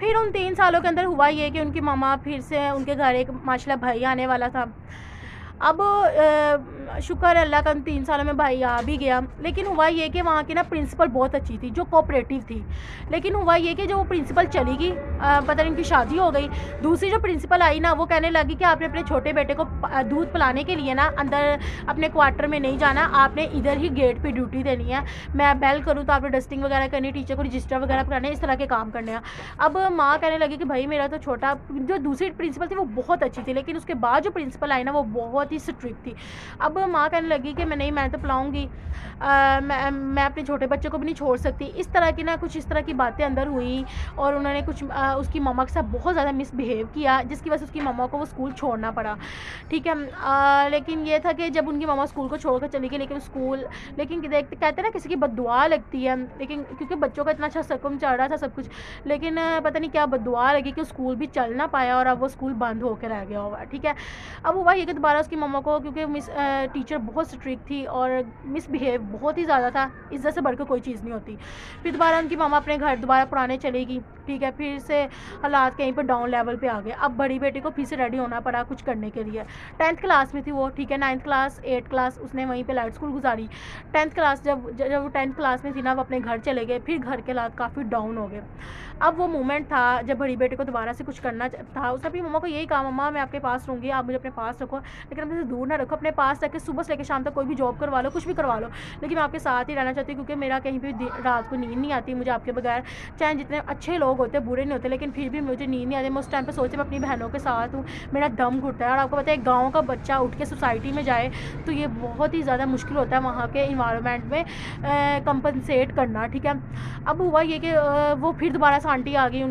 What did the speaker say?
फिर उन 3 सालों के अंदर हुआ ये कि उनकी मम्मा फिर से उनके घर एक माशाल्लाह भाई आने वाला था। अब शुक्र है अल्लाह का उन 3 सालों में भाई आ भी गया। लेकिन हुआ ये कि वहाँ की ना प्रिंसिपल बहुत अच्छी थी, जो कोऑपरेटिव थी। लेकिन हुआ ये कि जो वो प्रिंसिपल चली गई, पता नहीं उनकी शादी हो गई। दूसरी जो प्रिंसिपल आई ना, वो कहने लगी कि आपने अपने छोटे बेटे को दूध पिलाने के लिए ना अंदर अपने क्वार्टर में नहीं जाना, आपने इधर ही गेट पे ड्यूटी देनी है। मैं बेल करूँ तो आपने डस्टिंग वगैरह करनी है, टीचर को रजिस्टर वगैरह कराने, इस तरह के काम करने हैं। अब माँ कहने लगी कि भाई मेरा तो छोटा, जो दूसरी प्रिंसिपल थी वो बहुत अच्छी थी, लेकिन उसके बाद जो प्रिंसिपल आई ना वो बहुत ही स्ट्रिक्ट थी। अब माँ कहने लगी कि मैं तो पिलाऊंगी, मैं अपने छोटे बच्चे को भी नहीं छोड़ सकती। इस तरह की ना कुछ इस तरह की बातें अंदर हुई और उन्होंने कुछ उसकी मम्मा के साथ बहुत ज़्यादा मिसबिहेव किया, जिसकी वजह से उसकी मम्मा को वो स्कूल छोड़ना पड़ा। ठीक है। लेकिन ये था कि जब उनकी मम्मा स्कूल को छोड़कर चली गई, लेकिन देखते कहते हैं ना किसी की बद्दुआ लगती है, लेकिन क्योंकि बच्चों का इतना अच्छा सकम चल रहा था सब कुछ, लेकिन पता नहीं क्या बद्दुआ लगी कि स्कूल भी चल ना पाया और अब वो स्कूल बंद होकर रह गया होगा। ठीक है। अब हुआ ये कि दोबारा उसकी मम्मा को, क्योंकि टीचर बहुत स्ट्रिक्ट थी और मिसबिहेव बहुत ही ज़्यादा था, इज्जत से बढ़कर कोई चीज़ नहीं होती। फिर दोबारा उनकी मम्मा अपने घर दोबारा पुराने चलेगी। ठीक है। फिर से हालात कहीं पर डाउन लेवल पे आ गए। अब बड़ी बेटी को फिर से रेडी होना पड़ा कुछ करने के लिए। 10th क्लास में थी वो। ठीक है। 9th क्लास 8th क्लास उसने वहीं पे लाइट स्कूल गुजारी। 10th क्लास जब जब वो 10th क्लास में थी ना, वो अपने घर चले गए। फिर घर के हालात काफ़ी डाउन हो गए। अब वो मोमेंट था जब बड़ी बेटी को दोबारा से कुछ करना था। उसने अपनी मम्मा को यही कहा, मम्मा मैं आपके पास रहूँगी, आप मुझे अपने पास रखो, लेकिन अपने से दूर ना रखो, अपने पास रख के सुबह से लेकर शाम तक कोई भी जॉब करवा लो, कुछ भी करवा लो, लेकिन मैं आपके साथ ही रहना चाहती हूँ, क्योंकि मेरा कहीं भी रात को नींद नहीं आती मुझे आपके बगैर। चाहे जितने अच्छे लोग होते बुरे नहीं होते, लेकिन फिर भी मुझे नींद नहीं आती। मैं उस टाइम पर सोचती मैं अपनी बहनों के साथ हूँ, मेरा दम घुटता है। और आपको पता है गाँव का बच्चा उठ के सोसाइटी में जाए तो ये बहुत ही ज़्यादा मुश्किल होता है वहाँ के इन्वायरमेंट में कंपनसेट करना। ठीक है। अब हुआ ये कि वो फिर दोबारा से आंटी आ गई।